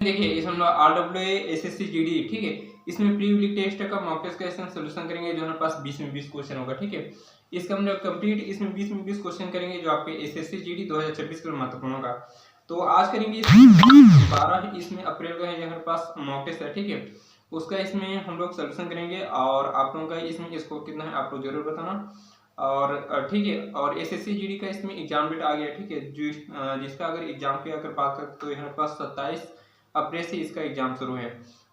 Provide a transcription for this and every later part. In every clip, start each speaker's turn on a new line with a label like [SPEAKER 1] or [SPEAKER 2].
[SPEAKER 1] देखिए इसमें हम लोग RWA SSC GD, ठीक है, इसमें प्री यूनिट टेस्ट का मॉक टेस्ट का इसमें सोल्यूशन करेंगे जो हमारे पास 20 में 20 क्वेश्चन होगा, ठीक है। इसका हम लोग कंप्लीट इसमें 20 में 20 क्वेश्चन करेंगे जो आपके SSC GD 2026 के लिए महत्वपूर्ण होगा। तो आज करेंगे 12 इसमें अप्रैल का है हमारे पास मॉक टेस्ट है, ठीक है, उसका इसमें हम लोग सोल्यूशन करेंगे और आप लोगों का इसमें स्कोर कितना है आप लोग जरूर बताना। और ठीक है, और SSC GD का इसमें एग्जाम डेट आ गया, ठीक है, जो जिसका अगर एग्जाम की अगर बात करें तो हमारे पास 27 अप्रैल से इसका एग्जाम शुरू है।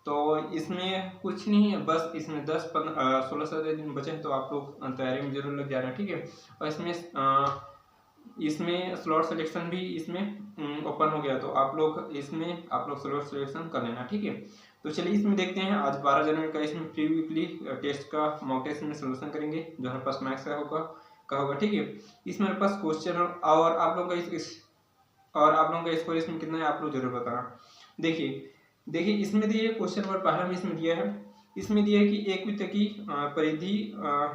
[SPEAKER 1] तो इसमें कुछ नहीं है, बस इसमें 16-17 दिन बचे हैं, तो आप लोग तैयारी में जरूर लग जाना, ठीक है। और इसमें स्लॉट सिलेक्शन भी इसमें ओपन हो गया, तो आप लोग स्लॉट सिलेक्शन कर लेना, ठीक है। तो चलिए इसमें देखते हैं, आज 12 जनवरी का इसमें प्री वीकली टेस्ट का मॉक टेस्ट में सोल्यूशन करेंगे जो हमारे पास मैथ्स का होगा, ठीक है। इसमें हमारे पास क्वेश्चन और आप लोगों का स्कोर इसमें कितना है आप लोग जरूर बताना। देखिए इसमें दिए क्वेश्चन नंबर पहला में इसमें दिया है, कि एक वृत्त की परिधि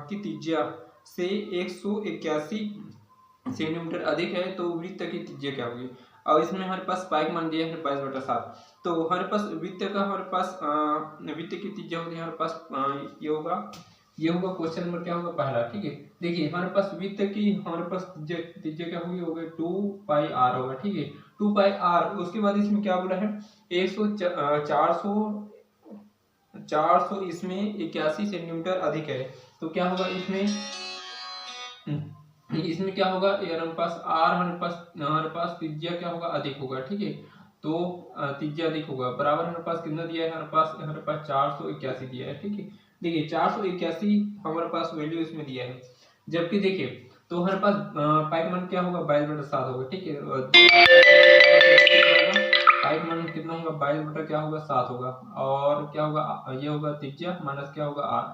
[SPEAKER 1] की त्रिज्या से 181 सेंटीमीटर अधिक है तो वृत्त की त्रिज्या क्या होगी। और इसमें हमारे पास पाइक मान दिया है 22/7। तो हमारे पास वृत्त की त्रिज्या होगी हमारे पास ये होगा क्वेश्चन नंबर क्या होगा पहला, ठीक है। देखिए हमारे पास त्रिज्या क्या होगी 2πr होगा, ठीक है, 2πr। उसके बाद इसमें क्या बोला है 400 इसमें 81 सेंटीमीटर अधिक है, तो क्या होगा इसमें क्या होगा हमारे पास त्रिज्या क्या होगा अधिक होगा, ठीक है। तो त्रिज्या अधिक होगा बराबर हमारे पास कितना दिया है हमारे पास 481 दिया है, ठीक है। देखिए 481 हमारे पास वैल्यू इसमें दिया है, जबकि देखिए तो हमारे पास पाइक मान क्या होगा 22/7 होगा, ठीक है। पाइक मान कितना होगा 22 क्या होगा 7 होगा, और क्या होगा ये होगा त्रिज्या माइनस क्या होगा r,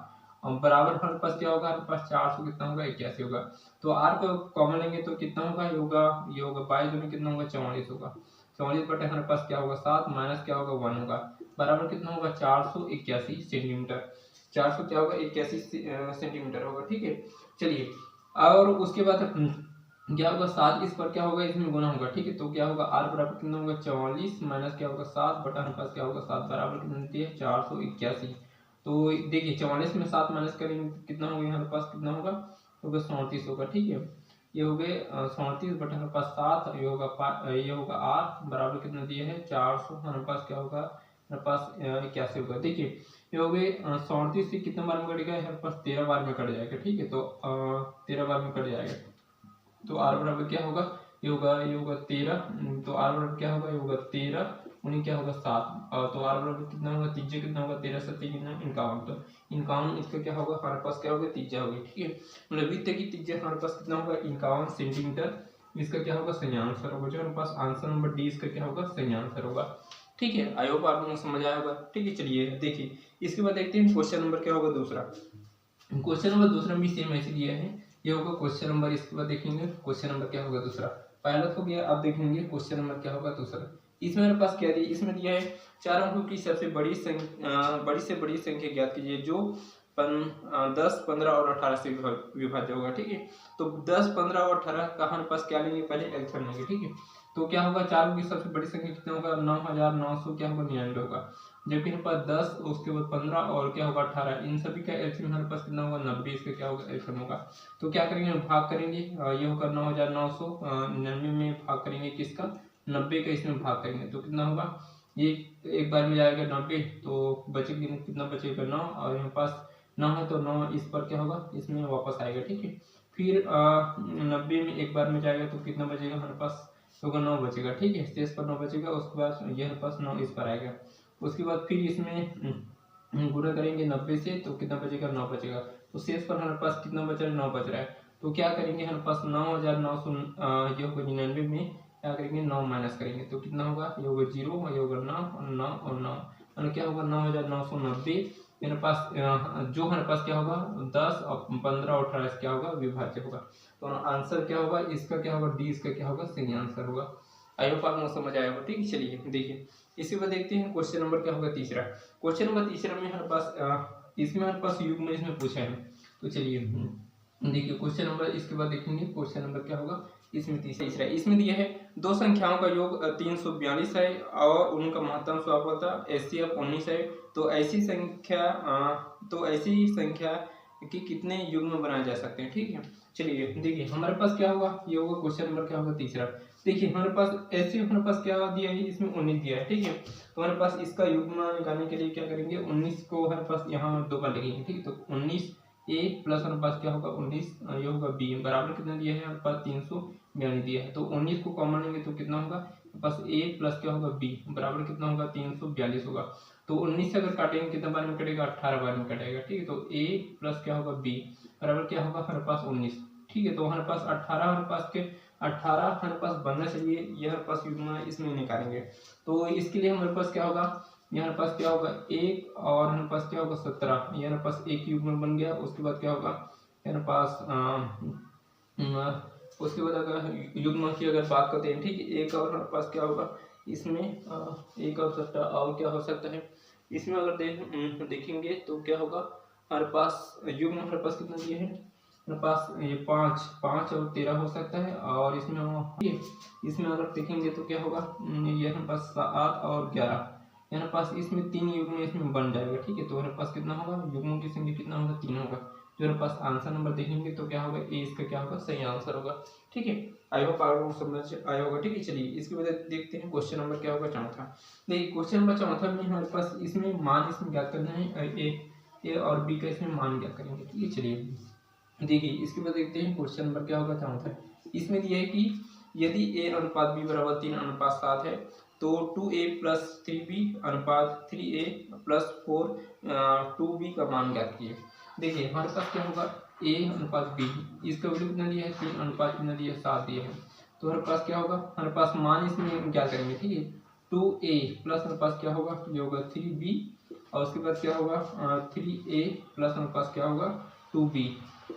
[SPEAKER 1] बराबर हमारे पास क्या होगा 400 कितना होगा 81 होगा। तो r को कॉमन लेंगे तो कितना होगा ये होगा 22 में कितना होगा 44 होगा, 44 बटे हमारे पास क्या होगा 7 माइनस क्या होगा 1 होगा, बराबर कितना होगा 481 सेंटीमीटर। 400 क्या होगा 81 सेंटीमीटर होगा, ठीक है। चलिए और उसके बाद क्या होगा 7 इस पर क्या होगा इसमें गुना होगा, ठीक है। तो क्या होगा r बराबर कितना होगा 44 माइनस क्या होगा 7 बटा हमारे पास क्या होगा 7 बराबर कितना देती है 481। तो देखिए 44 में 7 माइनस करेंगे कितना होगा हमारे पास कितना होगा 37 होगा, ठीक है। ये हो गए 37 बटा हमारे पास 7, ये होगा r बराबर कितना दिया है 400, हमारे पास क्या होगा हमारे पास 81 होगा। देखिए ये हो गए 37 से कितने बार में कटेगा हमारे पास 13 बार में कट जाएगा, ठीक है। तो 13 बार में कट जाएगा, तो r बराबर क्या होगा ये होगा 13, तो r बराबर क्या होगा ये होगा 13 उन्हीं क्या होगा 7, तो r बराबर कितना होगा त्रिज्या कितना होगा 13 7 कितना 51, तो 51 इसका क्या होगा हमारे पास क्या होगा त्रिज्या होगी, ठीक है। मतलब वृत्त की त्रिज्या हमारे पास कितना होगा 51 सेंटीमीटर, इसका क्या होगा सही आंसर होगा, जो हमारे पास आंसर नंबर डी इसका क्या होगा सही आंसर होगा, ठीक है। आई होप आप लोगों को समझ आया होगा, ठीक है। चलिए देखिए इसके बाद देखते हैं क्वेश्चन नंबर क्या होगा दूसरा। क्वेश्चन नंबर दूसरा भी सेम ऐसे दिया है, ये होगा क्वेश्चन नंबर, इसके बाद देखेंगे क्वेश्चन नंबर क्या होगा दूसरा। पहला तो गया, अब देखेंगे क्वेश्चन नंबर क्या होगा दूसरा। इसमें मेरे पास क्या दिया, इसमें दिया है 4 अंकों की सबसे बड़ी से बड़ी संख्या ज्ञात कीजिए जो 10 15 और 18 से विभाज्य होगा, ठीक है। तो 10 15 और 18 का हमारे पास क्या लेंगे पहले एलसीएम लेंगे, ठीक है। तो क्या होगा 4 अंकों की सबसे बड़ी संख्या कितना होगा 9900 क्या होगा 99 होगा, जबकि हमारे पास 10 उसके बाद 15 और क्या होगा 18, इन सभी का एलसीएम हमारे पास कितना होगा 90, इसका क्या होगा एलसीएम होगा। तो क्या करेंगे भाग करेंगे, ये होगा 9999 में भाग करेंगे किसका 90 का, इसमें भाग करेंगे तो कितना होगा ये एक बार में जाएगा 90, तो बचेगा कितना बचेगा 9, और यहाँ पास 9 है तो 9 इस पर क्या होगा इसमें वापस आएगा, ठीक है। फिर 90 में एक बार में जाएगा तो कितना बचेगा हमारे पास होगा 9 बचेगा, ठीक है, शेष पर 9 बचेगा। उसके बाद ये हमारे पास 9 इस पर आएगा, उसके बाद फिर इसमें गुणा करेंगे 90 से तो कितना बचेगा 9 बचेगा, तो शेष पर हमारे पास कितना बच रहा है 9 बच रहा है। तो क्या करेंगे हमारे पास 9900 ये होगा 99 में क्या करेंगे 9 माइनस करेंगे तो कितना होगा ये होगा 0, ये होगा 9 और 9 और 9, मतलब क्या होगा 9990 मेरे पास जो हमारे पास क्या होगा 10 और 15 और 18 क्या होगा विभाज्य होगा। तो आंसर क्या होगा इसका क्या होगा डी, इसका क्या होगा सही आंसर होगा। आई होप आपको समझ आया होगा, ठीक है। चलिए देखिए इसके बाद देखते हैं क्वेश्चन नंबर क्या होगा तीसरा। क्वेश्चन नंबर तीसरा में हमारे पास इसमें हमारे पास युग में इसमें पूछा है, तो चलिए देखिए क्वेश्चन नंबर इसके बाद देखेंगे क्वेश्चन नंबर क्या होगा इसमें तीसरा है। इसमें दिया है दो संख्याओं का योग 342 है और उनका महत्तम स्वभावता HCF 19 है। तो ऐसी संख्या कि कितने युग्म बनाए जा सकते हैं। ठीक है, चलिए देखिए हमारे पास क्या होगा, ये होगा क्वेश्चन नंबर क्या होगा तीसरा। देखिए हमारे पास ऐसे हमारे पास क्या दिया है, इसमें 19 दिया है। ठीक है, तो हमारे पास इसका युग्म निकालने के लिए क्या करेंगे, 19 को हमारे पास यहाँ 2 बार लिखेंगे। ठीक है, तो 19 A प्लस हमारे पास क्या होगा 19 ये होगा B बराबर कितना दिया है हमारे पास 342 दिया है। तो 19 को कॉमन लेंगे तो कितना होगा बस A प्लस क्या होगा B बराबर कितना होगा 342 होगा। तो 19 से अगर काटेंगे कितना बार में कटेगा, 18 बार में कटेगा। ठीक है, तो A प्लस क्या होगा B बराबर क्या होगा हमारे पास 19। ठीक है, तो हमारे पास 18 हमारे पास के 18 हमारे पास बनना चाहिए, यह हमारे पास युग्म इसमें निकालेंगे। तो इसके लिए हमारे पास क्या होगा, यहाँ पास क्या होगा 1 और हमारे पास क्या होगा 17, ये हमारे पास एक युग्म बन गया। उसके बाद क्या होगा हमारे पास उसके बाद अगर युग्म की अगर बात करते हैं, ठीक है, एक और हमारे पास क्या होगा इसमें 1 और 17 और क्या हो सकता है इसमें अगर देखेंगे तो क्या होगा हमारे पास युग्म हमारे पास कितना दिए हैं हमारे पास ये 5 और 13 हो सकता है। और इसमें अगर देखेंगे तो क्या होगा ये हमारे पास 7 और 11 हमारे पास इसमें 3 युग्म इसमें बन जाएगा। ठीक है, तो हमारे पास कितना होगा युग्मों की संख्या कितना होगा 3 होगा। जो हमारे पास आंसर नंबर देखेंगे तो क्या होगा ए इसका क्या होगा सही आंसर होगा। ठीक है, आई होप आपको समझ आया होगा। ठीक है, चलिए इसके बाद देखते हैं क्वेश्चन नंबर क्या होगा चौथा। देखिए क्वेश्चन नंबर चौथा में हमारे पास इसमें मान इसमें ज्ञात करना है, ए और बी का इसमें मान ज्ञात करेंगे। ठीक है, चलिए देखिए इसके बाद देखते हैं क्वेश्चन नंबर क्या होगा चौथा। इसमें दिया है कि यदि a अनुपात b बराबर 3 अनुपात 7 है तो 2a प्लस 3b अनुपात 3a प्लस 4 2b का मान ज्ञात कीजिए। देखिए हमारे पास क्या होगा a अनुपात b, इसका वैल्यू कितना दिया है 3 अनुपात कितना दिया है 7 दिया है। तो हमारे पास क्या होगा हमारे पास मान इसमें क्या करेंगे। ठीक है, 2a प्लस हमारे पास क्या होगा ये होगा 3b और उसके बाद क्या होगा 3a प्लस हमारे पास क्या होगा 2b।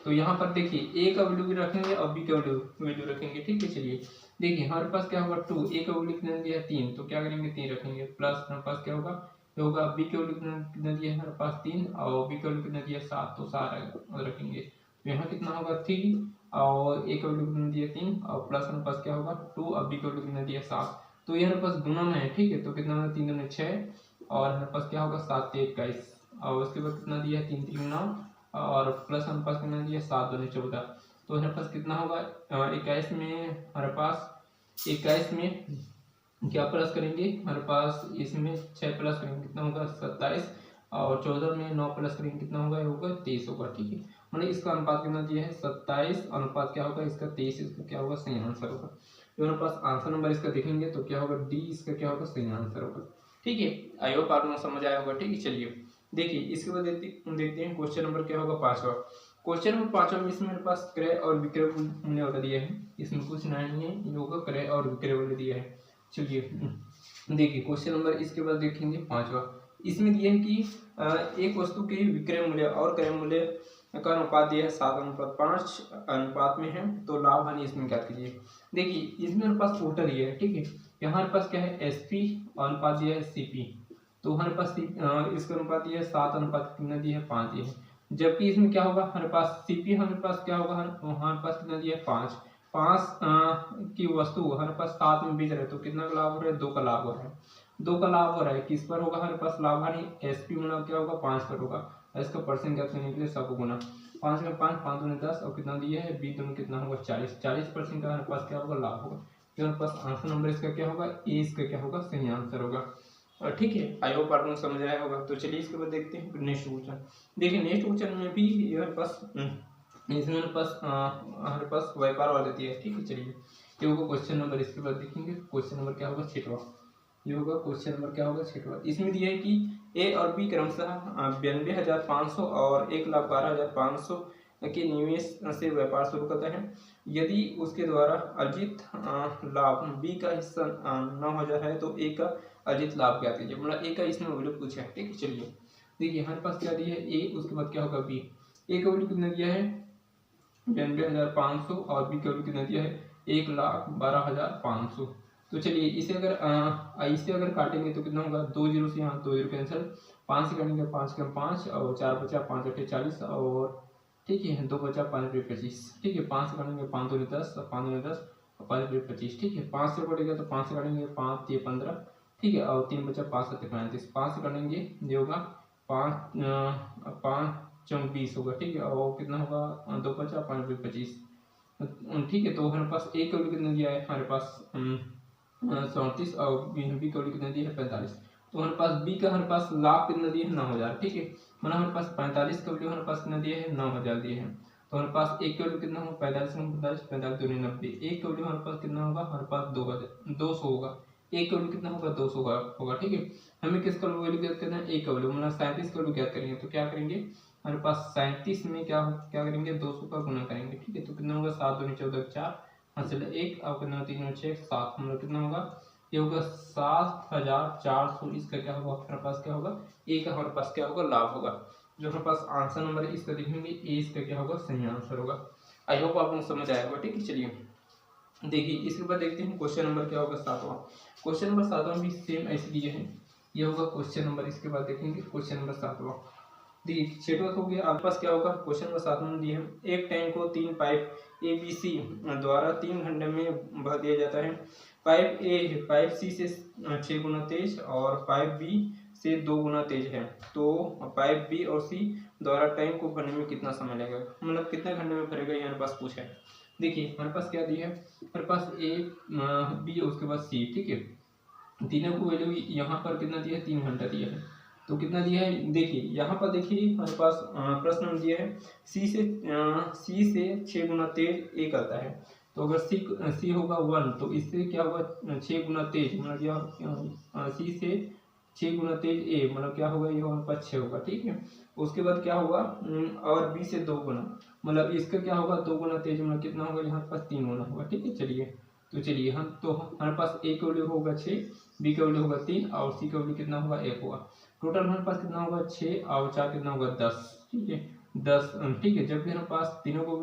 [SPEAKER 1] तो यहाँ पर देखिए a का वैल्यू भी रखेंगे और b का वैल्यू रखेंगे। ठीक है, चलिए देखिए हमारे पास क्या होगा 2 a का वैल्यू कितना दिया है 3, तो क्या करेंगे 3 रखेंगे प्लस हमारे पास क्या होगा ये होगा b का वैल्यू कितना दिया है हमारे पास 3 और b का वैल्यू कितना दिया है 7, तो 7 रखेंगे। तो यहाँ कितना होगा 3 और a का वैल्यू कितना दिया 3 और प्लस हमारे पास क्या होगा 2 और b का वैल्यू कितना दिया 7। तो ये हमारे पास गुणन है। ठीक है, तो कितना होगा 3 दूनी 6 और हमारे पास क्या होगा 7 से 21 और उसके बाद कितना दिया है 3 3 9 और प्लस हमारे पास कितना दिया 7 दूनी 14। तो हमारे पास कितना होगा 21 में हमारे पास 21 में क्या प्लस करेंगे हमारे पास इसमें 6 प्लस करेंगे कितना होगा 27 और 14 में 9 प्लस करेंगे कितना होगा ये होगा 23 होगा। ठीक है, मतलब इसका अनुपात कितना दिया है 27 अनुपात क्या होगा इसका 23, इसका क्या होगा सही आंसर होगा। जो हमारे पास आंसर नंबर इसका देखेंगे तो क्या होगा डी इसका क्या होगा सही आंसर होगा। ठीक है, आई होप आपको समझ आया होगा। ठीक है, चलिए देखिए इसके बाद देखते हैं क्वेश्चन नंबर क्या होगा पांचवा। क्वेश्चन नंबर पांचवा में इसमें मेरे पास क्रय और विक्रय मूल्य वाला दिया है, इसमें कुछ नहीं है, ये होगा क्रय और विक्रय वाला दिया है। चलिए देखिए क्वेश्चन नंबर इसके बाद देखेंगे पांचवा। इसमें दिया है कि एक वस्तु के विक्रय मूल्य और क्रय मूल्य का अनुपात दिया है 7:5 अनुपात में है, तो लाभ हानि इसमें क्या कीजिए। देखिए इसमें हमारे पास टोटल ये है। ठीक है, यहाँ हमारे पास क्या है एसपी अनुपात दिया है सीपी, तो हमारे पास इसका अनुपात दिया है 7 अनुपात कितना दिया है 5 दिया है। जबकि इसमें क्या होगा हमारे पास सीपी हमारे पास क्या होगा हमारे पास कितना दिया है 5 की वस्तु हमारे पास 7 में बेच रहे तो कितना का लाभ हो रहा है 2 का लाभ हो रहा है। 2 का लाभ हो रहा है किस पर होगा हमारे पास लाभ हानि एसपी मतलब क्या होगा 5 पर होगा। इसका परसेंट क्या करने के लिए सबको गुना 5 में 5 5 दूनी 10 और कितना दिया है बी दोनों कितना होगा 40% का हमारे पास क्या होगा लाभ होगा। तो हमारे पास आंसर नंबर इसका क्या होगा ए इसका क्या होगा सही आंसर होगा। ठीक है, आई होप आपको समझ आया होगा। तो चलिए इसके बाद देखते हैं नेक्स्ट क्वेश्चन। देखिए नेक्स्ट क्वेश्चन में भी हमारे पास इसमें हमारे पास व्यापार वाला दिया है। ठीक है, चलिए ये होगा क्वेश्चन नंबर। इसके बाद देखेंगे क्वेश्चन नंबर क्या होगा 6वां। ये होगा क्वेश्चन नंबर क्या होगा 6वां। इसमें दिया है कि ए और बी क्रमशः 92,500 और 1,12,500 के निवेश से व्यापार शुरू करता है। यदि उसके द्वारा अर्जित लाभ बी का हिस्सा 9,000 है तो ए का अर्जित लाभ क्या कीजिए, मतलब ए का इसमें वैल्यू पूछा है। ठीक है, चलिए देखिए हमारे पास क्या दिया है ए, उसके बाद क्या होगा बी। ए का वैल्यू कितना दिया है 92,500 और बी का वैल्यू कितना दिया है 1,12,500। तो चलिए इसे अगर काटेंगे तो कितना होगा 2 जीरो से यहाँ 2 जीरो कैंसिल, 5 से काटेंगे 5 का 5 और 4 बचा 5 8 40 और ठीक है 2 बचा 5 रुपये 25। ठीक है, 5 से काटेंगे 5 दूनी 10 5 दूनी 10 और 5×25, ठीक है। 5 से कटेगा तो 5 से काटेंगे, 5 ये 15, ठीक है। और 3 बचा, 5 7 35, 5 से काटेंगे ये होगा 5 20 होगा, ठीक है। और कितना होगा, 2 बचा, 5×25, ठीक है। तो हमारे पास ए का वैल्यू कितना दिया है, हमारे पास 34, और बी का वैल्यू कितना दिया है 45। तो हमारे पास बी का हमारे पास लाभ कितना दिया है 9000, ठीक है। मतलब हमारे पास 45 का वैल्यू हमारे पास कितना दिया है 9000 दिए हैं। तो हमारे पास एक का वैल्यू कितना होगा 45 45 45 2 90, एक का वैल्यू हमारे पास कितना होगा, हमारे पास 200 होगा। एक का वैल्यू कितना होगा 200 होगा, ठीक है। हमें किसका वैल्यू ज्ञात करना है, एक का वैल्यू, मतलब 37 का वैल्यू ज्ञात करेंगे। तो क्या करेंगे, हमारे पास 37 में क्या करेंगे 200 का गुना करेंगे, ठीक है। तो कितना होगा 7 दूनी 14 4 हासिल 1 और कितना 3 6 7, मतलब कितना होगा, ये होगा 7400। इसका क्या होगा, हमारे पास क्या होगा, ए का हमारे पास क्या होगा, लाभ होगा। जो हमारे पास आंसर नंबर है इसका देखेंगे, ए इसका क्या होगा, सही आंसर होगा। आई होप आपको समझ आया होगा, ठीक है। चलिए देखिए इसके बाद देखते हैं क्वेश्चन नंबर क्या होगा 7वां। क्वेश्चन नंबर 7वां भी सेम ऐसे दिए हैं, ये होगा क्वेश्चन नंबर। इसके बाद देखेंगे क्वेश्चन नंबर 7वां। देखिए छठवां हो गया, आपके पास क्या होगा, क्वेश्चन नंबर 7 में दिए हैं, एक टैंक को 3 पाइप ABC द्वारा 3 घंटे में भर दिया जाता है। पाइप सी से 6 गुना तेज और पाइप बी से 2 गुना तेज है। तो पाइप बी और सी द्वारा टैंक को भरने में कितना समय लगेगा, मतलब कितने घंटे में भरेगा, ये हमारे पास पूछा है। देखिए हमारे पास क्या दिया है, हमारे पास ए बी और उसके बाद सी, ठीक है। तीनों को वैल्यू यहाँ पर कितना दिया है, 3 घंटा दिया है। तो कितना दिया है, देखिए यहाँ पर देखिए हमारे पास प्रश्न में दिया है सी से 6 गुना तेज ए करता है। तो अगर सी होगा 1, तो इससे क्या होगा 6 गुना तेज, मतलब क्या सी से 6 गुना तेज ए, मतलब क्या होगा, ये हमारे पास 6 होगा, ठीक है। उसके बाद क्या होगा, और बी से 2 गुना, मतलब इसका क्या होगा 2 गुना तेज, मतलब कितना होगा, यहाँ पास 3 गुना होगा, ठीक है। चलिए तो चलिए हम तो हमारे पास ए का वैल्यू होगा 6, बी का वैल्यू होगा 3 और सी का वैल्यू कितना होगा 1 होगा। टोटल हमारे पास कितना होगा 6 और 4 कितना होगा 10, ठीक है 10, ठीक है। जब भी हमारे पास तीनों को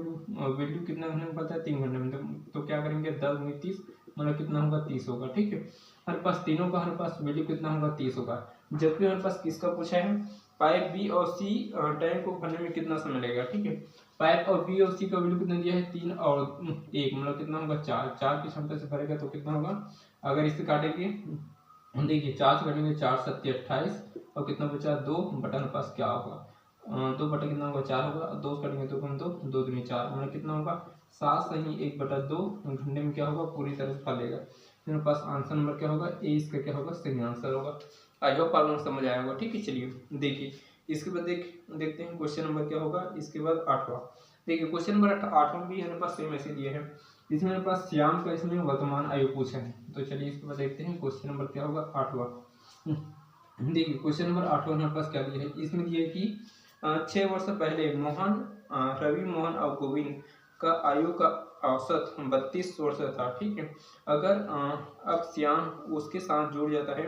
[SPEAKER 1] वैल्यू कितना घंटे में पता है 3 घंटे में, तो क्या करेंगे 10 में 30, मतलब कितना होगा 30 होगा, ठीक है। हमारे पास तीनों का हमारे पास वैल्यू कितना होगा 30 होगा। जब भी हमारे पास किसका पूछा है, पाइप बी और सी टैंक को भरने में कितना समय लगेगा, ठीक है। पाइप और बी और सी का वैल्यू कितना दिया है 3 और 1, मतलब कितना होगा 4 की क्षमता से भरेगा तो कितना होगा, अगर इससे काटेंगे देखिए 4 से काटेंगे 4 7 28 और कितना बचा 2 बटन पास क्या होगा 2 बटा कितना होगा 4 होगा, 2 से काटेंगे 2 2 2 दूनी 4, मतलब कितना होगा 7 सही 1/2 घंटे में क्या होगा पूरी तरह से फलेगा। मेरे पास आंसर नंबर क्या होगा, ए इसका क्या होगा सही आंसर होगा। आई होप आप लोग समझ आया होगा, ठीक है। चलिए देखिए इसके बाद देखते हैं क्वेश्चन नंबर क्या होगा। इसके बाद 8वां, देखिए क्वेश्चन नंबर 8वां भी हमारे पास सेम ऐसे दिए हैं। इसमें मेरे पास श्याम का इसमें वर्तमान आयु पूछा है। तो चलिए इसके बाद देखते हैं क्वेश्चन नंबर क्या होगा 8वां। देखिए क्वेश्चन नंबर 8वां हमारे पास क्या दिया है, इसमें दिया है कि 6 वर्ष पहले रवि मोहन और गोविंद का आयु का औसत 32 वर्ष था, ठीक है। अगर अब श्याम उसके साथ जुड़ जाता है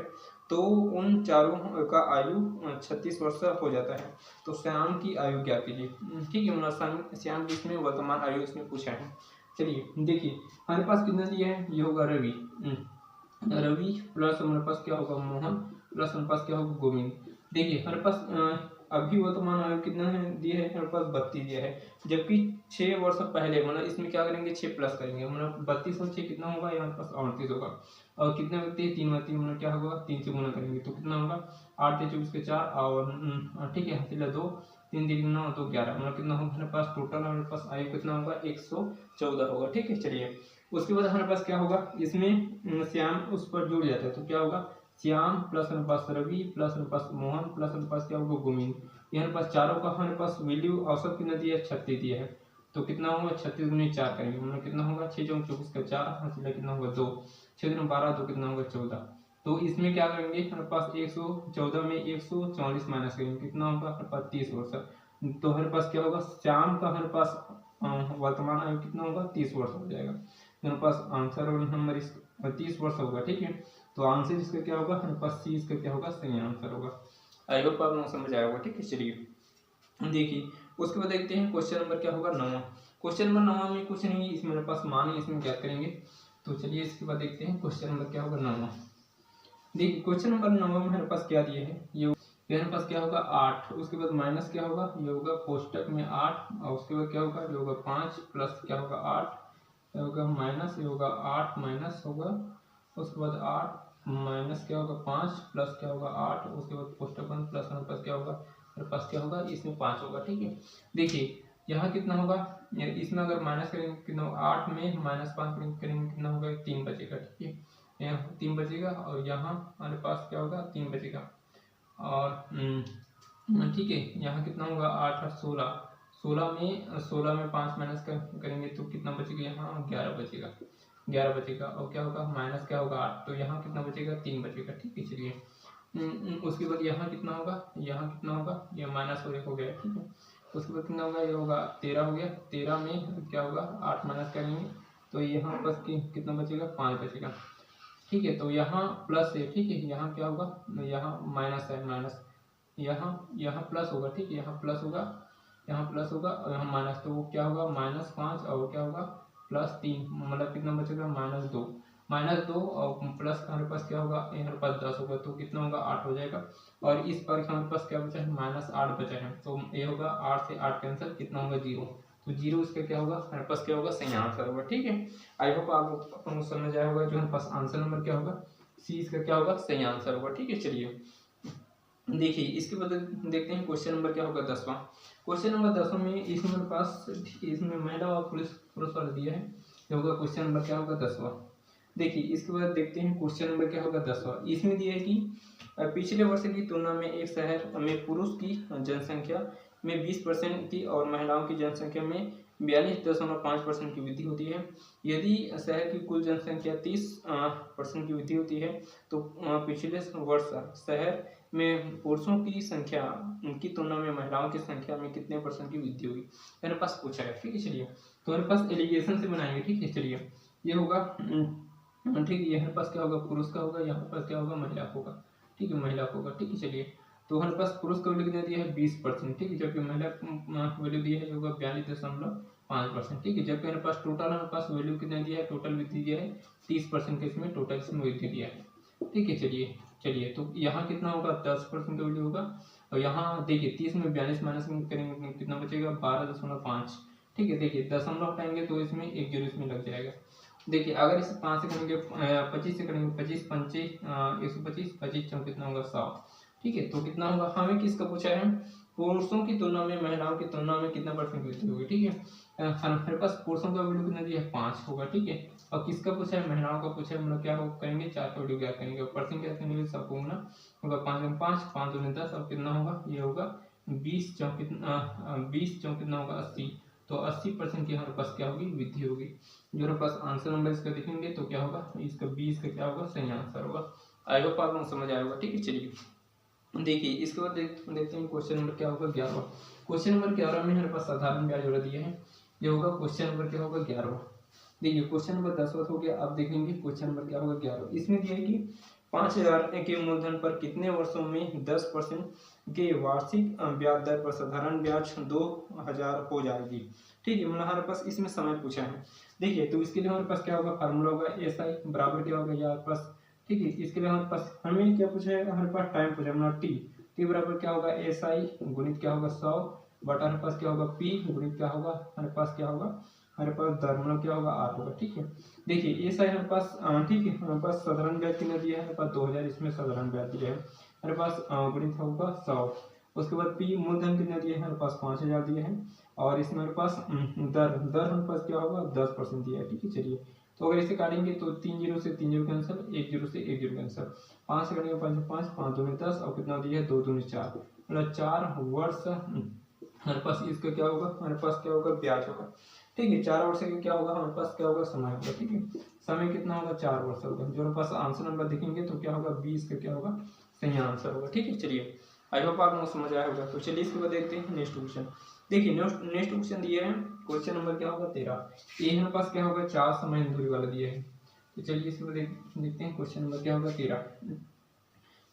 [SPEAKER 1] तो उन चारों का आयु 36 वर्ष हो जाता है। तो श्याम की आयु क्या कीजिए, ठीक है। मतलब श्याम की इसमें वर्तमान आयु इसमें पूछा है। चलिए देखिए हमारे पास कितना दिया है, ये होगा रवि प्लस हमारे पास क्या होगा मोहन प्लस हमारे पास क्या होगा गोविंद। देखिए हमारे पास अभी वर्तमान आयु कितना है दिया है, हमारे पास 32 दिया है। जबकि 6 वर्ष पहले, मतलब इसमें क्या करेंगे 6 प्लस करेंगे, मतलब 32 और 6 कितना होगा, यहाँ पास 38 होगा। और कितने व्यक्ति है 3 व्यक्ति, मतलब क्या होगा 3 से गुना करेंगे तो कितना होगा 8 24 के 4 और ठीक है हासिल 2 3 3 9 तो 11, मतलब कितना होगा हमारे पास टोटल हमारे पास आयु कितना होगा 114 होगा, ठीक है। चलिए उसके बाद हमारे पास क्या होगा, इसमें श्याम उस पर जुड़ जाता है तो क्या होगा श्याम प्लस हमारे पास रवि प्लस हमारे पास मोहन प्लस हमारे पास क्या होगा गोविंद, ये हमारे पास चारों का हमारे पास वैल्यू औसत कितना दिया है 36 दिया है। तो कितना होगा 36 गुने 4 करेंगे, मतलब कितना होगा 6 चौक 24 का 4 हासिल कितना होगा 2 6 गुना 12 तो कितना होगा 14। तो इसमें क्या करेंगे हमारे पास 114 में 144 माइनस करेंगे कितना होगा हमारे पास 30 वर्ष। तो हमारे पास क्या होगा श्याम का हमारे पास वर्तमान आयु कितना होगा 30 वर्ष हो जाएगा। हमारे पास आंसर नंबर इस 30 वर्ष होगा, ठीक है। तो आंसर इसका क्या होगा हमारे पास सी इसका क्या होगा सही आंसर होगा। आई होप आप लोग समझ आया होगा, ठीक है। चलिए देखिए उसके बाद देखते हैं क्वेश्चन नंबर क्या होगा 9वां। क्वेश्चन नंबर 9वां में कुछ नहीं, इसमें मेरे पास मान है इसमें क्या करेंगे। तो चलिए इसके बाद देखते हैं क्वेश्चन नंबर क्या होगा 9वां। देखिए क्वेश्चन नंबर 9वां में हमारे पास क्या दिए है, ये हमारे पास क्या होगा 8, उसके बाद माइनस क्या होगा ये होगा कोष्टक में 8 और उसके बाद क्या होगा ये होगा 5 प्लस क्या होगा 8 क्या होगा माइनस, ये होगा 8 माइनस होगा, उसके बाद 8 माइनस क्या होगा 5 प्लस क्या होगा 8, उसके बाद कोष्टक बंद प्लस हमारे पास क्या होगा, हमारे पास क्या होगा इसमें 5 होगा। ठीक है, देखिए यहाँ कितना होगा, इसमें अगर माइनस करेंगे कितना होगा, 8 में -5 करेंगे कितना होगा 3 बचेगा। ठीक है, यहाँ 3 बचेगा और यहाँ हमारे पास क्या होगा 3 बचेगा। और ठीक है, यहाँ कितना होगा 8 और 16, 16 में 5 माइनस करेंगे तो कितना बचेगा, यहाँ 11 बचेगा, 11 बचेगा। और क्या होगा माइनस क्या होगा 8, तो यहाँ कितना बचेगा 3 बचेगा। ठीक है, चलिए उसके बाद यहाँ कितना होगा, यहाँ कितना होगा, ये माइनस हो गया। ठीक है, उसके बाद कितना होगा, ये होगा 13 हो गया, 13 में क्या होगा 8 माइनस करेंगे तो यहाँ बस कितना बचेगा 5 बचेगा। ठीक है, तो यहाँ प्लस है। ठीक है, यहाँ क्या होगा, यहाँ माइनस है, माइनस यहाँ प्लस होगा। ठीक है, यहाँ प्लस होगा, यहाँ प्लस होगा और यहाँ माइनस, तो वो क्या होगा -5 और क्या होगा +3, मतलब कितना बचेगा -2 और प्लस हमारे पास क्या होगा, हमारे पास 10 होगा तो कितना होगा 8 हो जाएगा। और इस पर हमारे पास क्या बचा है -8 बचा है, तो ये होगा 8 से 8 कैंसिल, कितना होगा 0, तो 0 इसका क्या होगा हमारे पास क्या होगा सही आंसर होगा। ठीक है, आई होप आप अपन को समझ आया होगा, जो हमारे पास आंसर नंबर क्या होगा सी, इसका क्या होगा सही आंसर होगा। ठीक है, चलिए देखिए इसके बाद देखते हैं क्वेश्चन नंबर क्या होगा 10वां। क्वेश्चन नंबर 10वां में इसमें हमारे पास इसमें महिला और पुरुष वाला दिया है, ये होगा क्वेश्चन नंबर क्या होगा 10वां। देखिए इसके बाद देखते हैं क्वेश्चन नंबर क्या होगा 10वां। इसमें दिया है कि पिछले वर्ष की तुलना में एक शहर में पुरुष की जनसंख्या में 20% की और महिलाओं की जनसंख्या में 42.5% की वृद्धि होती है। यदि शहर की कुल जनसंख्या 30% की वृद्धि होती है तो पिछले वर्ष शहर में पुरुषों की संख्या की तुलना में महिलाओं की संख्या में कितने % की वृद्धि होगी, मेरे पास पूछा है। ठीक है, चलिए तो मेरे पास एलिगेशन से बनाएंगे। ठीक है, चलिए ये होगा ठीक है, यहाँ पास क्या होगा पुरुष का होगा, यहाँ पास क्या होगा महिला का होगा। ठीक है, महिला का होगा। ठीक है, चलिए तो हमारे पास पुरुष का वैल्यू कितना दिया है 20%। ठीक है, जबकि महिला वैल्यू दिया है होगा 42.5%। ठीक है, जबकि हमारे पास टोटल हमारे पास वैल्यू कितना दिया है, टोटल वृद्धि दिया है 30% के, इसमें टोटल इसमें वृद्धि दिया है। ठीक है, चलिए तो यहाँ कितना होगा 10% का वैल्यू होगा और यहाँ देखिए 30 में 42 माइनस करेंगे कितना बचेगा 12.5। ठीक है, देखिए दशमलव हटाएंगे तो इसमें 1 जीरो इसमें लग जाएगा। देखिए अगर इसे 5 से करेंगे 25 से करेंगे 25 पंचे 125, 25 चौक कितना होगा 100। ठीक है, तो कितना होगा, हमें किसका पूछा है, पुरुषों की तुलना में महिलाओं की तुलना में कितना % वृद्धि होगी। ठीक है, हमारे पास पुरुषों का वैल्यू कितना दिया है 5 होगा। ठीक है, और किसका पूछा है महिलाओं का पूछा है, मतलब क्या करेंगे 4 का वैल्यू क्या करेंगे, % क्या करेंगे सबको गुना होगा 5 में 5, 5 दूनी 10 और कितना होगा ये होगा 20 चौक कितना होगा 80, तो 80% की हमारे पास क्या होगी वृद्धि होगी। जो हमारे पास आंसर नंबर इसका देखेंगे तो क्या होगा इसका 20 का क्या होगा सही आंसर होगा। आई होप आप लोग समझ आया होगा। ठीक है, चलिए देखिए इसके बाद देखते हैं क्वेश्चन नंबर क्या होगा 11वां। क्वेश्चन नंबर 11 में हमारे पास साधारण ब्याज वाला दिया है, ये होगा क्वेश्चन नंबर क्या होगा 11वां। देखिए क्वेश्चन नंबर 10वां हो गया, अब देखेंगे क्वेश्चन नंबर क्या होगा 11वां। इसमें दिया है कि 5000 के मूलधन पर कितने वर्षों में 10% के वार्षिक ब्याज दर पर साधारण ब्याज 2000 हो जाएगी। ठीक है, मतलब हमारे पास इसमें समय पूछा है। देखिए तो इसके लिए हमारे पास क्या होगा फार्मूला होगा SI बराबर क्या होगा हमारे पास। ठीक है, इसके लिए हमारे पास हमें क्या पूछा है, हमारे पास टाइम पूछा है, मतलब टी बराबर क्या होगा SI गुणित क्या होगा 100 बटा हमारे पास क्या होगा P गुणित क्या होगा हमारे पास क्या होगा हमारे पास दर मतलब क्या होगा R होगा। ठीक है, देखिए SI हमारे पास ठीक है, हमारे पास साधारण ब्याज कितना दिया है, हमारे पास 2000 इसमें साधारण ब्याज दिया है, हमारे पास गुणित होगा 100। उसके बाद P मूलधन कितना दिया है, हमारे पास 5000 दिया है और इसमें हमारे पास दर हमारे पास क्या होगा 10% दिया है। ठीक है, चलिए तो अगर इसे काटेंगे तो 3 जीरो से 3 जीरो कैंसिल, 1 जीरो से 1 जीरो कैंसिल, 5 से काटेंगे 5 5 5 दूनी 10 और कितना दिया है 2 दूनी 4, मतलब 4 वर्ष हमारे पास इसका क्या होगा हमारे पास क्या होगा ब्याज होगा। ठीक है, 4 वर्ष का क्या होगा हमारे पास क्या होगा समय होगा। ठीक है, समय कितना होगा 4 वर्ष होगा। जो हमारे पास आंसर नंबर देखेंगे तो क्या होगा 20 का क्या होगा सही आंसर होगा। ठीक है, चलिए आई होप आप लोग समझ आया होगा। तो चलिए इसके बाद देखते हैं नेक्स्ट क्वेश्चन। देखिए नेक्स्ट क्वेश्चन दिया है क्वेश्चन नंबर क्या होगा 13। ये हमारे पास क्या होगा 4 समान दूरी वाला दिया है। तो चलिए इसके बाद देखते हैं क्वेश्चन नंबर क्या होगा 13।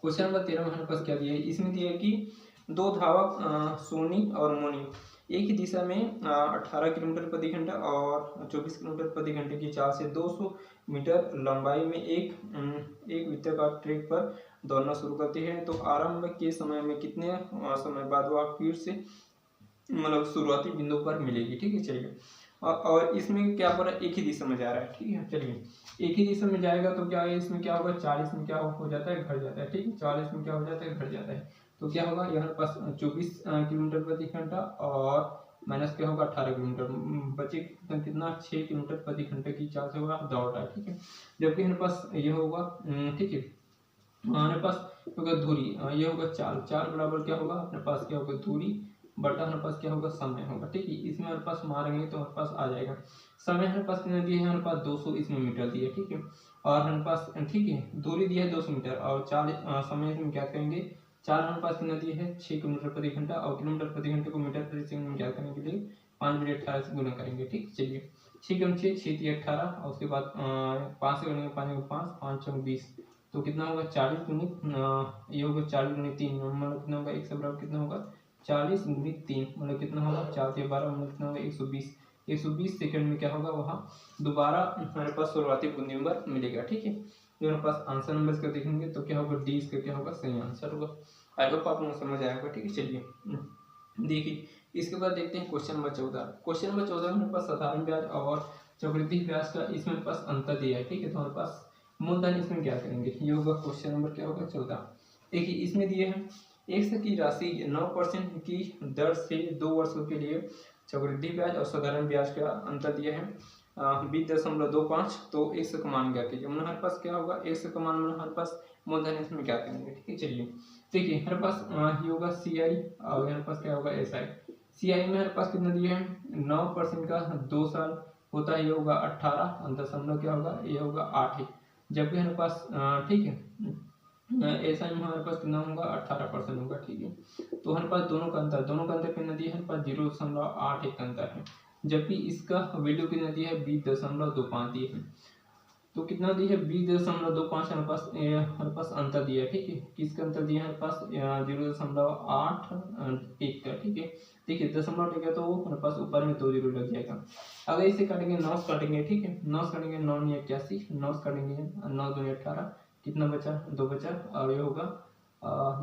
[SPEAKER 1] क्वेश्चन नंबर 13 में हमारे पास क्या दिया है, इसमें दिया है कि दो धावक सोनी और मोनी एक ही दिशा में 18 किलोमीटर प्रति घंटा और 24 किलोमीटर प्रति घंटे की चाल से 200 मीटर लंबाई में एक वृत्ताकार ट्रैक पर दौड़ना शुरू करते हैं। तो आरंभ के समय में कितने समय बाद वह फिर से मतलब शुरुआती बिंदु पर मिलेगी। ठीक है, चलिए और इसमें क्या पूरा एक ही दिशा में जा रहा है, ठीक है। चलिए एक ही दिशा में जाएगा तो क्या है, इसमें क्या होगा 40 में क्या हो जाता है, घट जाता है, ठीक है। 40 में क्या हो जाता है, घट जाता है। तो क्या होगा यहाँ पास 24 किलोमीटर प्रति घंटा और माइनस क्या होगा 18 किलोमीटर, बचे कितना 6 किलोमीटर प्रति घंटे की चाल से होगा दौड़ रहा है, ठीक है। जबकि हमारे पास ये होगा, ठीक है, हमारे पास होगा दूरी, ये होगा चाल, चाल बराबर क्या होगा अपने पास क्या होगा दूरी बटा हमारे पास क्या होगा समय होगा, ठीक है। इसमें हमारे पास मारेंगे तो हमारे पास आ जाएगा समय, हमारे पास कितना दिया है, हमारे पास 200 इसमें मीटर दिया है, ठीक है। और हमारे पास ठीक है दूरी दिया है 200 मीटर और चाल समय इसमें क्या करेंगे, चाल हमारे पास कितना दिया है 6 किलोमीटर प्रति घंटा और किलोमीटर प्रति घंटे को मीटर प्रति सेकंड में क्या करने के लिए 5/18 से गुना करेंगे, ठीक। चलिए 6 कम 6 6 18 और उसके बाद 5 से गुणेंगे 5 5 5 6 20 तो कितना होगा 40 गुणित ये होगा 40 गुणित 3 मतलब कितना होगा 1 से बराबर कितना होगा 40 गुणित 3 मतलब कितना होगा 4 से 12 मतलब कितना होगा 120 120 सेकंड में क्या होगा वहाँ दोबारा हमारे पास शुरुआती बूंदी नंबर मिलेगा, ठीक है। जो हमारे पास आंसर नंबर इसका देखेंगे तो क्या होगा डी इसका क्या होगा सही आंसर होगा। आई होप आप लोगों को समझ आएगा, ठीक है। चलिए देखिए इसके बाद देखते हैं क्वेश्चन नंबर 14। क्वेश्चन नंबर 14 में हमारे पास साधारण ब्याज और चक्रवृद्धि ब्याज का इसमें हमारे पास अंतर दिया है, ठीक है। तो हमारे पास मूलधन इसमें क्या करेंगे, ये होगा क्वेश्चन नंबर क्या होगा 14। देखिए इसमें दिए हैं 100 की राशि 9% की दर से 2 वर्षों के लिए चक्रवृद्धि ब्याज और साधारण ब्याज का अंतर दिया है 20.25। तो 100 का मान क्या कीजिए, मतलब हमारे पास क्या होगा 100 का मान मतलब हमारे पास मूलधन इसमें क्या करेंगे, ठीक है। चलिए देखिए हमारे पास ये होगा CI और हमारे पास क्या होगा SI। CI में हमारे पास कितना दिया है 9% का 2 साल होता है, ये होगा 18 दशमलव क्या होगा ये होगा 8 है। जबकि हमारे पास ठीक है ऐसा में हमारे पास कितना होगा 18% होगा, ठीक है। तो हमारे पास दोनों का अंतर कितना दिया है, हमारे पास 0.81 अंतर है। जबकि इसका वैल्यू कितना दिया है 20.25 दिया है। तो कितना दिया है 20.25 हमारे पास अंतर दिया है, ठीक है। किसका अंतर दिया है हमारे पास 0.81 का, ठीक है। देखिए दशमलव टेगा तो हमारे पास ऊपर में 2 जीरो लग जाएगा। अगर इसे काटेंगे 9 काटेंगे, ठीक है 9 काटेंगे 9 × 81 9 काटेंगे 9 दूनी 18 कितना बचा 2 बचा और ये होगा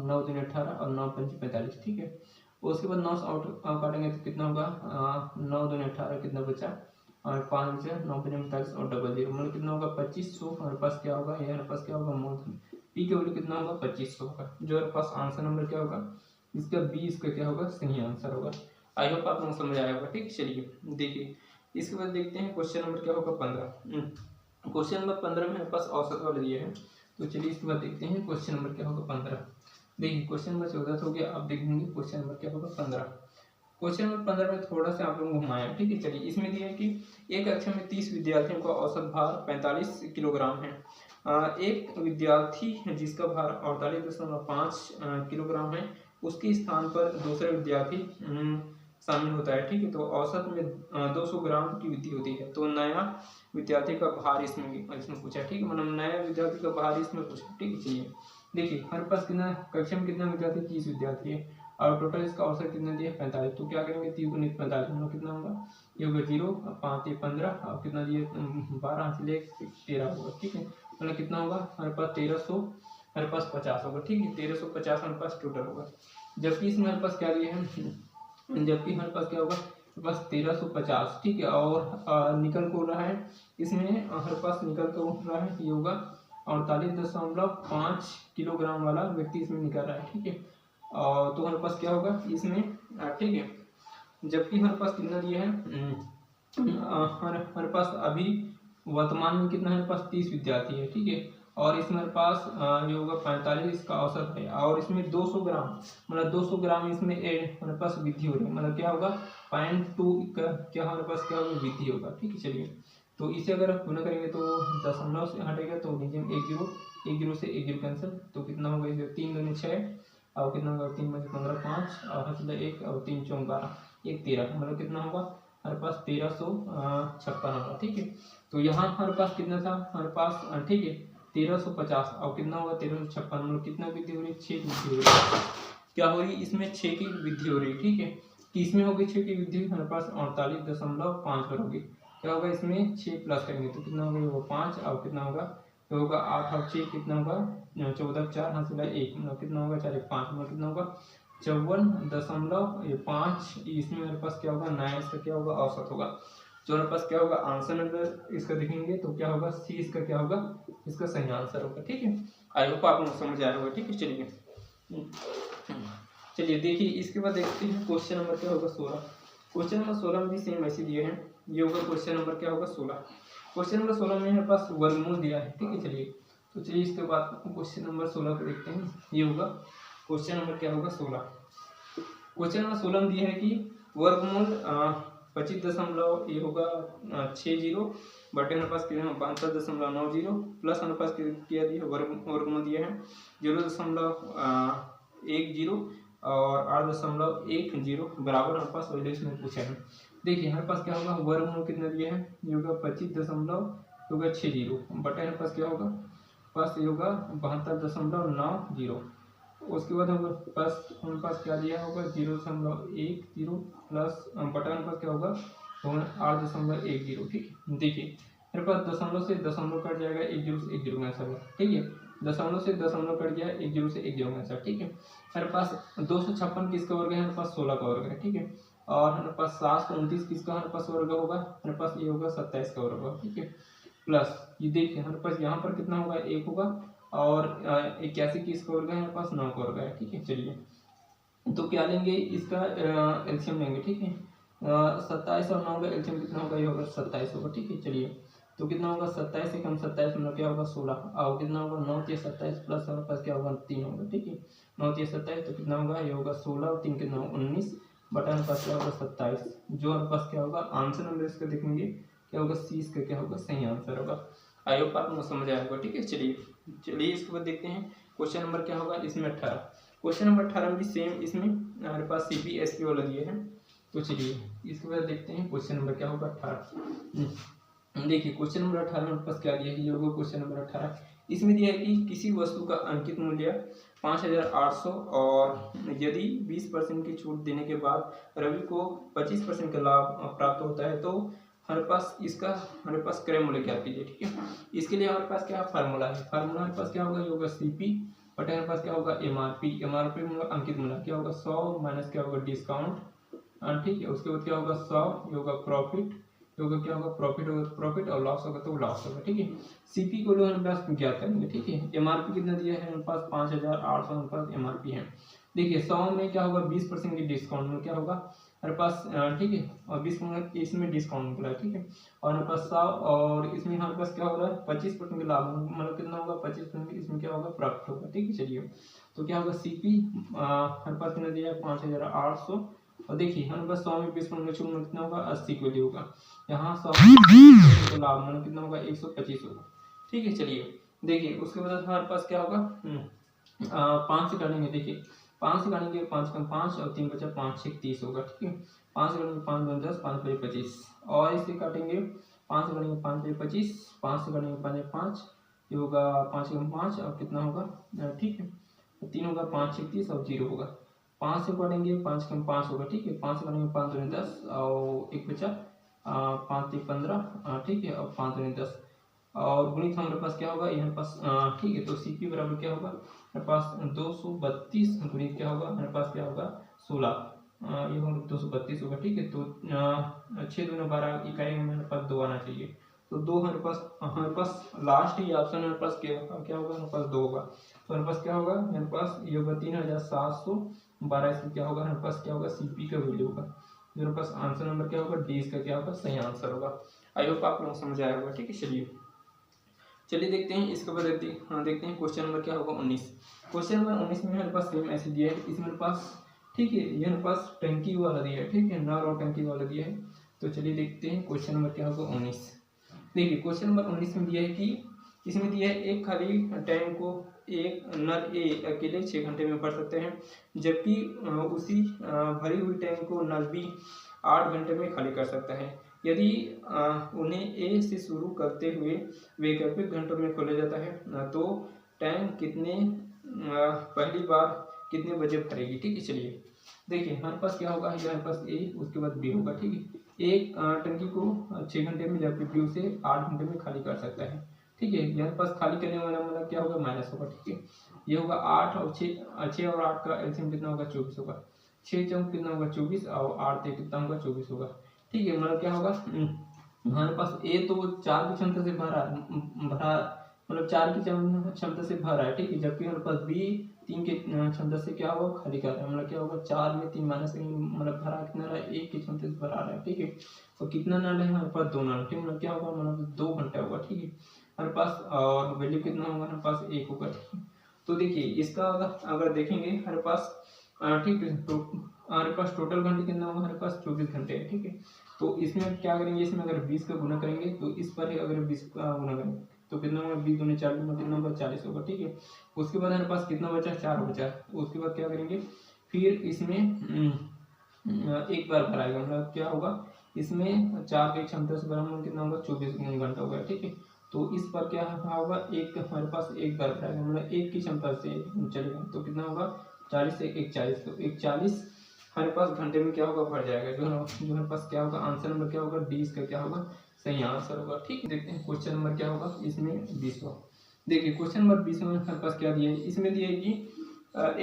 [SPEAKER 1] 9 दूनी 18 और 9 पंच 45, ठीक है। उसके बाद 9 आउट काटेंगे तो कितना होगा 9 दूनी 18 कितना बचा और 5 बचा 9 पंच 45 और डबल जीरो मतलब कितना होगा 2500 हमारे पास क्या होगा, ये हमारे पास क्या होगा मूलधन पी के वैल्यू कितना होगा 2500 होगा। जो हमारे पास आंसर नंबर क्या होगा इसका बी इसका क्या होगा सही आंसर होगा। आई होप आप लोगों को समझ आया होगा, ठीक। चलिए देखिए इसके बाद देखते हैं क्वेश्चन नंबर क्या होगा 15। क्वेश्चन नंबर 15 में हमारे पास औसत वाला दिए है। तो चलिए इसके बाद देखते हैं क्वेश्चन नंबर क्या होगा 15। देखिए क्वेश्चन नंबर 14 हो गया, अब देखेंगे क्वेश्चन नंबर क्या होगा 15। क्वेश्चन नंबर 15 में थोड़ा सा आप लोगों को घुमाया, ठीक है। चलिए इसमें दिया है कि एक कक्षा में 30 विद्यार्थियों का औसत भार 45 किलोग्राम है। एक विद्यार्थी जिसका भार 48.5 किलोग्राम है उसके स्थान पर दूसरा विद्यार्थी शामिल होता है, ठीक है। तो औसत में 200 ग्राम की वृद्धि होती है। तो नया विद्यार्थी का भार इसमें पूछा, ठीक है। मतलब नया विद्यार्थी का भार इसमें पूछा, ठीक है। चलिए देखिए हमारे पास कितना कक्षा में कितना विद्यार्थी 30 विद्यार्थी है और टोटल इसका औसत कितना दिया 45। तो क्या करेंगे 30 गुणित 45 मतलब कितना होगा ये होगा 0 5 15 और कितना दिए 12 से ले 13 होगा, ठीक है। मतलब कितना होगा हमारे पास 1300 हमारे पास 50 होगा, ठीक है। 1350 हमारे पास टोटल होगा। जबकि इसमें हमारे पास क्या दिए हैं, जबकि हमारे पास क्या होगा बस 1350, ठीक है। और निकल को रहा है इसमें हमारे पास निकल को रहा है ये होगा 48.5 किलोग्राम वाला व्यक्ति इसमें निकल रहा है, ठीक है। तो हमारे पास क्या होगा इसमें ठीक है। जबकि हमारे पास कितना दिया है हमारे पास अभी वर्तमान में कितना हमारे पास 30 विद्यार्थी है, ठीक है। और इसमें हमारे पास ये होगा 45 इसका औसत है और इसमें 200 ग्राम मतलब 200 ग्राम इसमें हमारे पास वृद्धि हो रही है मतलब क्या होगा 0.2 का क्या हमारे पास क्या होगा वृद्धि होगा, ठीक है। चलिए तो इसे अगर आप गुना करेंगे तो दशमलव से हटेगा तो नीचे में 1 जीरो से 1 जीरो कैंसिल तो कितना होगा इसे 3 दूनी 6 और कितना होगा 3 बजे 15 5 और हंसला 1 और 3 चौक 12 1 13 मतलब कितना होगा हमारे पास 1356 होगा, ठीक है। तो यहाँ हमारे पास कितना था हमारे पास ठीक है 1350 और कितना होगा 1356 मतलब कितना वृद्धि हो रही है 6 की वृद्धि हो रही है। क्या हो रही है इसमें 6 की वृद्धि हो रही है, ठीक है। किसमें होगी 6 की वृद्धि हमारे पास 48.5 पर होगी। क्या होगा इसमें 6 प्लस करेंगे तो कितना होगा वो 5 और कितना होगा तो होगा 8 और 6 कितना होगा 14 4 हासिल 1 मतलब कितना होगा 4 5 मतलब कितना होगा 54.5 इसमें मेरे पास क्या होगा नया इसका क्या होगा औसत होगा। जो हमारे पास क्या होगा आंसर नंबर इसका देखेंगे तो क्या होगा सी इसका क्या होगा इसका सही आंसर होगा। ठीक है, आई होप आप लोग समझ आया होगा। ठीक है, चलिए चलिए देखिए इसके बाद देखते हैं क्वेश्चन नंबर क्या होगा 16। क्वेश्चन नंबर 16 में भी सेम ऐसे दिए हैं। ये होगा क्वेश्चन नंबर क्या होगा 16। क्वेश्चन नंबर 16 में हमारे पास वर्गमूल दिया है। ठीक है, चलिए तो चलिए इसके बाद क्वेश्चन नंबर 16 को देखते हैं। ये होगा क्वेश्चन नंबर क्या होगा 16। क्वेश्चन नंबर 16 में दिया है कि वर्गमूल 25 ये होगा 60 बटे हमारे पास कितना 62.90 प्लस हमारे पास क्या दिया वर्गमूल दिया है 0.10 और 8.10 बराबर हमारे पास वैल्यू इसमें पूछा है। देखिए हमारे पास क्या होगा वर्गमूल कितना दिया है ये होगा 25.60 बटे हमारे पास क्या होगा पास ये होगा 72.90। उसके बाद हमारे पास क्या दिया होगा 0.10 प्लस बटा हमारे पास क्या होगा 8.10। ठीक है, देखिए मेरे पास दशमलव से दशमलव कट जाएगा 1 0 से 1 0 का आंसर है। ठीक है, दशमलव से दशमलव कट गया 1 0 से 1 0 का आंसर। ठीक है, मेरे पास 256 किसका वर्ग है हमारे पास 16 का वर्ग है। ठीक है, और हमारे पास 729 किसका हमारे पास वर्ग होगा हमारे पास ये होगा 27 का वर्ग होगा। ठीक है, प्लस ये देखिए हमारे पास यहाँ पर कितना होगा 1 होगा और 81 किसका वर्ग है हमारे पास 9 का वर्ग है। ठीक है, चलिए तो क्या लेंगे इसका एलसीएम लेंगे। ठीक है, 27 और 9 का एलसीएम कितना होगा ये होगा 27 होगा। ठीक है, चलिए तो कितना होगा 27 से कम 27 मतलब क्या होगा 16 और कितना होगा 9 से 27 प्लस हमारे पास क्या होगा 3 होगा। ठीक है, 9 से 27 तो कितना होगा ये होगा 16 और 3 कितना 19 बटा हमारे पास क्या होगा 27। जो हमारे पास क्या होगा आंसर नंबर इसका देखेंगे क्या होगा सी इसका क्या होगा सही आंसर होगा। आई होप आपको समझ आया होगा। ठीक है, चलिए इसके बाद देखते हैं क्वेश्चन नंबर क्या होगा इसमें 18। क्वेश्चन नंबर 18 में भी सेम इसमें हमारे पास CPSP वाला दिए हैं। तो चलिए इसके बाद देखते हैं क्वेश्चन नंबर क्या होगा 18। देखिए क्वेश्चन नंबर 18 में पास क्या दिया है ये होगा क्वेश्चन नंबर 18। इसमें दिया है कि किसी वस्तु का अंकित मूल्य 5800 और यदि 20% की छूट देने के बाद रवि को 25% का लाभ प्राप्त होता है तो हमारे पास क्रय मूल्य क्या कीजिए। ठीक है, इसके लिए हमारे पास क्या फार्मूला है हमारे पास क्या होगा ये होगा CP बट हमारे पास क्या होगा MRP मतलब अंकित मूल्य क्या होगा 100 माइनस क्या होगा डिस्काउंट। ठीक है, उसके बाद क्या होगा 100 ये होगा प्रॉफिट क्या होगा प्रॉफिट और लॉस होगा तो लॉस होगा। ठीक है, CP को लोग हमारे पास ज्ञात करेंगे। ठीक है, MRP कितना दिया है हमारे पास 5800 हमारे पास MRP है। देखिए 100 में क्या होगा 20% की डिस्काउंट में क्या होगा हमारे पास ठीक है और 20% इसमें डिस्काउंट निकला है। ठीक है, और हमारे पास 100 और इसमें हमारे पास क्या हो रहा है 25% का लाभ मतलब कितना होगा 25% इसमें क्या होगा प्रॉफिट होगा। ठीक है, चलिए तो क्या होगा CP हमारे पास कितना दिया है 5800 और देखिए हमारे पास 100 में 20% का छूट कितना होगा 80 को होगा यहाँ 100 तो लाभ मतलब कितना होगा 125 होगा। ठीक है, चलिए देखिए उसके बाद हमारे पास क्या होगा 5 से काटेंगे। देखिए 5 से काटेंगे 5 कम 5 और 3 बचा 5 6 30 होगा। ठीक है, 5 से काटेंगे 5 बन 10 5 बजे 25 और इसे काटेंगे 5 से काटेंगे 5 बजे 25 5 से काटेंगे 5 5 ये होगा 5 कम 5 और कितना होगा ठीक है 3 होगा 5 6 30 और 0 होगा 5 से काटेंगे 5 कम 5 होगा। ठीक है, 5 से काटेंगे 5 दूनी 10 और 1 बचा 5 3 15 ठीक है और 5 दूनी 10 और गुणित हमारे पास क्या होगा यहाँ पास ठीक है तो CP बराबर क्या होगा हमारे पास 232 गुणित क्या होगा हमारे पास क्या होगा 16 ये होगा 232 होगा। ठीक है, तो 6 दूनी 12 इकाई में हमारे पास 2 आना चाहिए तो 2 हमारे पास लास्ट ही ऑप्शन हमारे पास क्या होगा हमारे पास 2 होगा तो हमारे पास क्या होगा हमारे पास ये होगा 3712 इसमें क्या होगा हमारे पास क्या होगा CP का वैल्यू होगा मेरे पास आंसर नंबर क्या होगा D इसका क्या होगा सही आंसर होगा। आई होप आप लोग समझ आया होगा। ठीक है, चलिए देखते हैं इसके बाद देखते हैं क्वेश्चन नंबर क्या होगा 19। क्वेश्चन नंबर 19 में हमारे पास सेम ऐसे दिया है इसमें मेरे पास ठीक है ये हमारे पास टंकी वाला दिया है। ठीक है, नल और टंकी वाला दिया है तो चलिए देखते हैं क्वेश्चन नंबर क्या होगा 19। देखिए क्वेश्चन नंबर 19 में दिया है कि इसमें दिया है एक खाली टैंक को एक नल A अकेले 6 घंटे में भर सकते हैं जबकि उसी भरी हुई टैंक को नल B 8 घंटे में खाली कर सकता है। यदि उन्हें A से शुरू करते हुए वैकल्पिक घंटों में खोला जाता है तो टैंक पहली बार कितने बजे भरेगी। ठीक है, चलिए देखिए हमारे पास क्या होगा हमारे पास A उसके बाद B होगा। ठीक है, एक टंकी को 6 घंटे में जबकि B उसे 8 घंटे में खाली कर सकता है। ठीक है, यहाँ पास खाली करने वाला मतलब क्या होगा माइनस होगा। ठीक है, ये होगा 8 और 6 और 8 का एलसीएम कितना होगा 24 होगा 6 चौक कितना होगा 24 और 8 कितना होगा 24 होगा। ठीक है, मतलब क्या होगा हमारे पास ए तो 4 की क्षमता से भरा भरा मतलब 4 की क्षमता से भरा है, ठीक है, जबकि हमारे पास बी 3 की क्षमता से क्या होगा, खाली कर रहा है, मतलब क्या होगा 4 में 3 माइनस मतलब भरा कितना रहा है, 1 की क्षमता से भरा रहा है, ठीक है। और कितना नल है हमारे पास, 2 नल, ठीक है, मतलब क्या होगा, मतलब 2 घंटा होगा, ठीक है हमारे पास। और वैल्यू कितना होगा हमारे पास, 1 होगा, ठीक है। तो देखिए इसका अगर देखेंगे हमारे पास, ठीक है, तो हमारे पास टोटल घंटे कितना होगा, हमारे पास 24 घंटे है, ठीक है। तो इसमें क्या करेंगे, इसमें अगर 20 का गुना करेंगे तो इस पर ही अगर 20 का गुना करेंगे तो कितना होगा, 20 दूनी 40 में कितना होगा, 40 होगा, ठीक है। उसके बाद हमारे पास कितना बचा, 4 बचा। उसके बाद क्या करेंगे, फिर इसमें एक बार भराएगा, मतलब क्या होगा, इसमें 4 की क्षमता से बराबर कितना होगा, 24 घंटा होगा, ठीक है। तो इस पर क्या होगा, एक हमारे पास एक बार भराएगा, मतलब 1 की क्षमता से चलेगा, तो कितना होगा, 40 से 1 40, तो 1 40 हमारे पास घंटे में क्या होगा, बढ़ जाएगा, जो हमारे पास क्या होगा, आंसर नंबर क्या होगा, डी इसका क्या होगा, सही आंसर होगा, ठीक है। देखते हैं क्वेश्चन नंबर क्या होगा इसमें 20वां। देखिए क्वेश्चन नंबर 20 में हमारे पास क्या दिया है, इसमें दिया है कि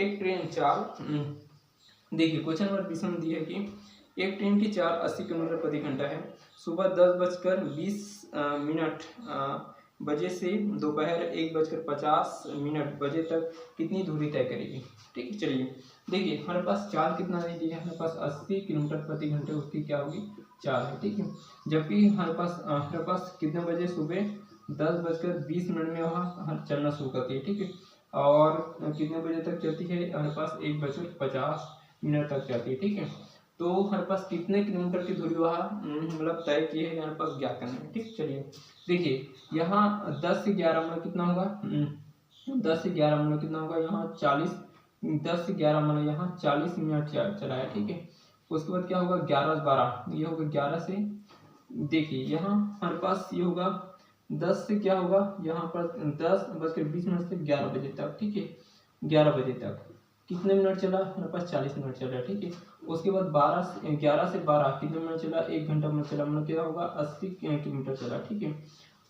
[SPEAKER 1] एक ट्रेन चाल देखिए क्वेश्चन नंबर 20 में दिया है कि एक ट्रेन की चाल 80 किलोमीटर प्रति घंटा है, सुबह 10:20 बजे से दोपहर 1:50 बजे तक कितनी दूरी तय करेगी, ठीक है। चलिए देखिए हमारे पास चाल कितना दे दिया है, हमारे पास 80 किलोमीटर प्रति घंटे उसकी क्या होगी, चाल है, ठीक है। जबकि हमारे पास कितने बजे, सुबह 10:20 में वहाँ चलना शुरू करती है, ठीक है। और कितने बजे तक चलती है, हमारे पास 1:50 तक चलती है, ठीक है। तो हमारे पास कितने किलोमीटर की दूरी वहाँ मतलब तय की है, हमारे पास ज्ञात करना है, ठीक। चलिए देखिए यहाँ 10 से 11 मतलब कितना होगा, 10 से 11 मतलब कितना होगा, यहाँ 40, 10 से 11 मतलब यहाँ 40 मिनट चला है, ठीक है। उसके बाद क्या होगा, 11 से 12 ये होगा, 11 से देखिए यहाँ हमारे पास ये होगा 10 से क्या होगा, यहाँ पर 10:20 से 11 बजे तक, ठीक है, 11 बजे तक कितने मिनट चला, हमारे पास 40 मिनट चला, ठीक है। उसके बाद 11 से 12 कितने मिनट चला, 1 घंटा मिनट चला, मतलब क्या होगा 80 किलोमीटर चला, ठीक है।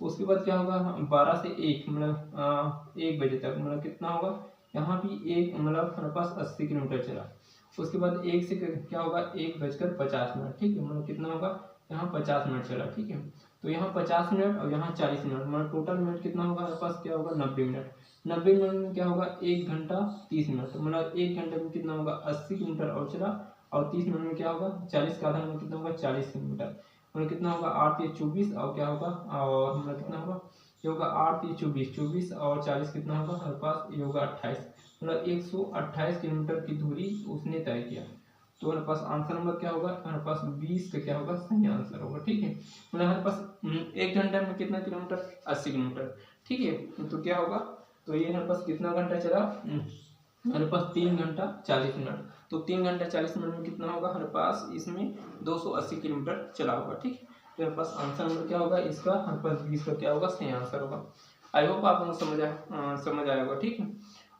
[SPEAKER 1] उसके बाद क्या होगा, 12 से 1 मतलब 1 बजे तक मतलब कितना होगा, यहाँ भी एक मतलब हमारे पास 80 किलोमीटर चला। उसके बाद 1 से क्या होगा, 1:50, ठीक है, मतलब कितना होगा, यहाँ 50 मिनट चला, ठीक है। तो यहाँ 50 मिनट और यहाँ 40 मिनट मतलब टोटल मिनट कितना होगा, हमारे पास क्या होगा, 90 मिनट। 90 मिनट में क्या होगा, 1 घंटा 30 मिनट, मतलब 1 घंटे में कितना होगा, 80 किलोमीटर और चला। और 30 मिनट में क्या होगा, 40 का आधा में कितना होगा, 40 किलोमीटर, मतलब कितना होगा, 8 या 24 और क्या होगा, और मतलब कितना होगा, ये होगा 8 या 24, 24 और 40 कितना होगा, हमारे पास ये होगा 28, मतलब 128 किलोमीटर की दूरी उसने तय किया। तो हमारे पास आंसर नंबर क्या होगा, हमारे पास 20 का क्या होगा, सही आंसर होगा, ठीक है। मतलब हमारे पास 1 घंटे में कितना किलोमीटर, 80 किलोमीटर, ठीक है। तो क्या होगा, तो ये हमारे पास कितना घंटा चला, हमारे पास 3 घंटा 40 मिनट, तो 3 घंटा 40 मिनट में कितना होगा, हमारे पास इसमें 280 किलोमीटर चला होगा, ठीक है। तो हमारे पास आंसर नंबर क्या होगा इसका, हमारे पास 20 का क्या होगा, सही आंसर होगा। आई होप आप लोगों को समझ आया होगा, ठीक है।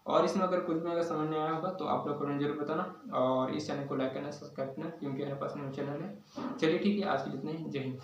[SPEAKER 1] और इसमें अगर कुछ भी अगर समझ नहीं आया होगा तो आप लोग कमेंट जरूर बताना, और इस चैनल को लाइक करना, सब्सक्राइब करना, क्योंकि हमारे पास न्यू चैनल है। चलिए ठीक है, आज के लिए इतना ही, जय हिंद।